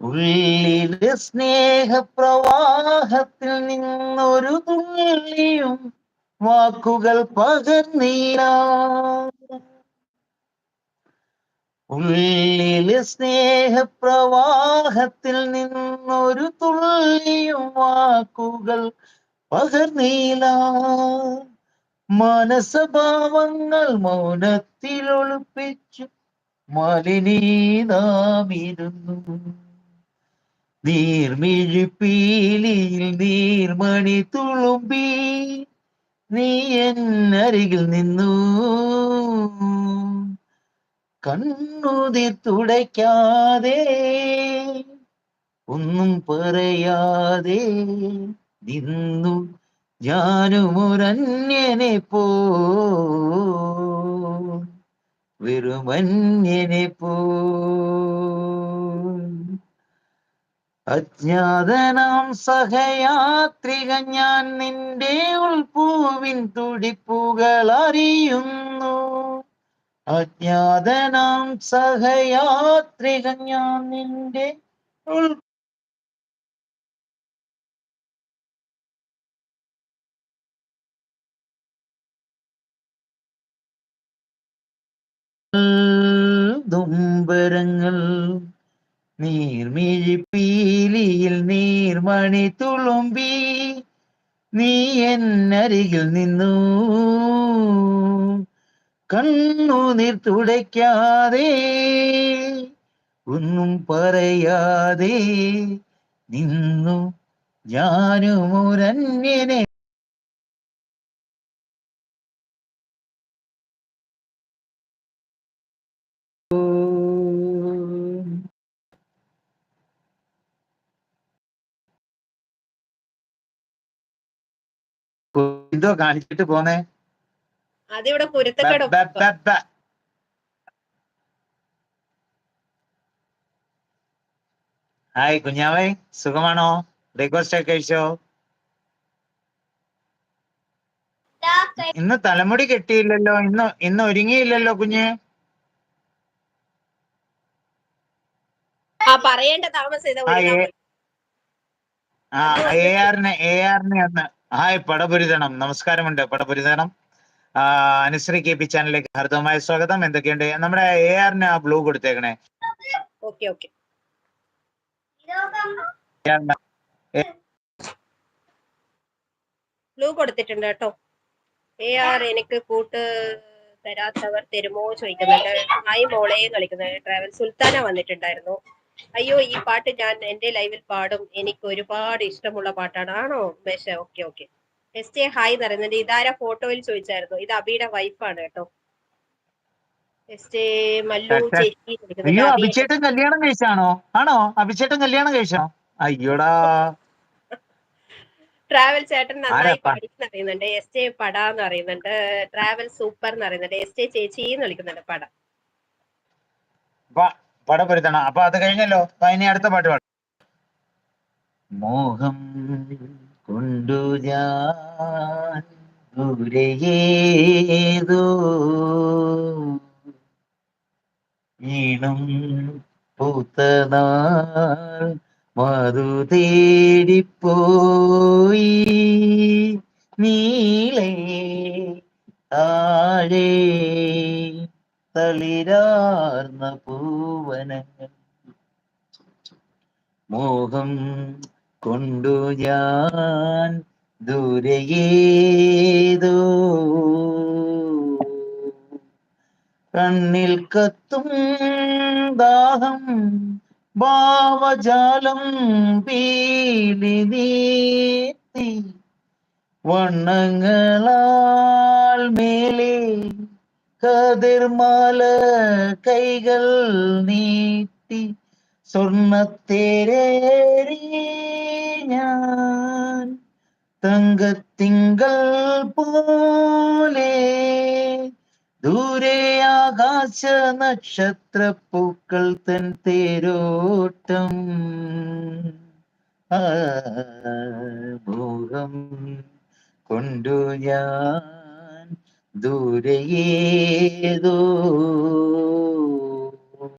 ഉള്ളിലെ സ്നേഹപ്രവാഹത്തിൽ നിന്നൊരു തുള്ളിയും വാക്കുകൾ പകർന്നീല. ഉള്ളിലെ സ്നേഹപ്രവാഹത്തിൽ നിന്നൊരു തുള്ളിയും വാക്കുകൾ പകർന്നീല. മനസ്സഭാവങ്ങൾ മൗനത്തിൽ ഒളിപ്പിച്ചു മലിനീനാമിരുന്നു. നീർമിഴിപ്പീലിയിൽ നീർമണി തുളുമ്പി നീ എന്നരികിൽ നിന്നു. കണ്ണുനീർ തുടയ്ക്കാതെ ഒന്നും പറയാതെ നിന്നു ഞാനുമൊരന്യനെ പോ, വെറുമന്യനെ പോ. അജ്ഞാതനാം സഹയാത്രിക ഞാൻ നിന്റെ ഉൾപ്പൂവിൻ തുടിപ്പുകൾ അറിയുന്നു. അജ്ഞാതനാം സഹയാത്രിക ഞാൻ നിന്റെ ഉൾ ദുംബരങ്ങൾ നീർമിഴിപ്പീലിയിൽ നീർമണി തുളുമ്പി നീ എന്നരികിൽ നിന്നു. കണ്ണുനീർ തുടയ്ക്കാതെ ഒന്നും പറയാതെ നിന്നു ഞാനുമൊരന്യനെ. എന്തോ കാണിച്ചിട്ട് പോന്നേ? അതിവിടെ കുരുത്തക്കേട്. ഹായ് കുഞ്ഞാവേ, സുഖമാണോ? ബ്രേക്ക്ഫാസ്റ്റ് ഒക്കെ കഴിച്ചോ? ഇന്ന് തലമുടി കെട്ടിയില്ലല്ലോ, ഇന്ന് ഒരുങ്ങിയില്ലല്ലോ കുഞ്ഞ്. പറയേണ്ട താമസം ARനെ ഒന്ന് ഹായ് പടപുരിതണം, നമസ്കാരമുണ്ട് പടപുരിതണം. അനുശ്രീ KP ചാനലിലേക്ക് ഹർദവമായ സ്വാഗതം. എന്തൊക്കെയുണ്ട്? നമ്മുടെ ARന് ആ ബ്ലൂ കൊടുത്തേക്കണേ. ബ്ലൂ കൊടുത്തിട്ടുണ്ട് കേട്ടോ. AR എനിക്ക് കൂട്ട് തരാത്തവർ തരുമോ ചോദിക്കുന്നുണ്ട്. ഹായ് മോളെയും കളിക്കുന്നുണ്ട്. ട്രാവൽ സുൽത്താന വന്നിട്ടുണ്ടായിരുന്നു. അയ്യോ, ഈ പാട്ട് ഞാൻ എന്റെ ലൈവിൽ പാടും, എനിക്ക് ഒരുപാട് ഇഷ്ടമുള്ള പാട്ടാണ്. ആണോ ബേശ? ഓക്കെ. SJ ഹായ് എന്ന് പറയുന്നുണ്ട്. ഇതാരാ ഫോട്ടോയിൽ ചോദിച്ചായിരുന്നു? ഇത് അബിയുടെ വൈഫാണ് കേട്ടോ. SJ മല്ലു ചേച്ചി. അയ്യോ, അഭിചേട്ടൻ കല്യാണം കഴിച്ചാണോ? ആണോ? അഭിചേട്ടൻ കല്യാണം കഴിച്ചോ? അയ്യോടാ. ട്രാവൽ ചേട്ടൻ നന്നായി പാടിയെന്ന് അറിയുന്നുണ്ട്. SJ പട എന്ന് അറിയുന്നുണ്ട്. ട്രാവൽ സൂപ്പർ എന്ന് അറിയുന്നുണ്ട്. SJ ചേച്ചി എന്ന് വിളിക്കുന്നുണ്ട്. പടപുരുത്തണം. അപ്പൊ അത് കഴിഞ്ഞല്ലോ. ഇനി അടുത്ത പാട്ട് പാടും. മോഹം കൊണ്ടു ഞാൻ ദൂരയേതോ ഈണം പൂത്തനാൾ മധു തേടിപ്പോയി നീളേ താഴെ തളിരാർന്ന പൂവനങ്ങൾ. മോഹം കൊണ്ടു ഞാൻ ദൂരയേതോ കണ്ണിൽ കത്തും ദാഹം ഭാവജാലം പീലി നീത്തി വണ്ണങ്ങളാൽ മേലെ കതിർമാല കൈകൾ നീട്ടി സ്വർണ്ണത്തേരേറി ഞാൻ തങ്കത്തിങ്കൾ പോലെ ദൂരെ ആകാശ നക്ഷത്രപ്പൂക്കൾ തൻ തേരോട്ടം. മോഹം കൊണ്ടു ഞാൻ ദൂരയേതോ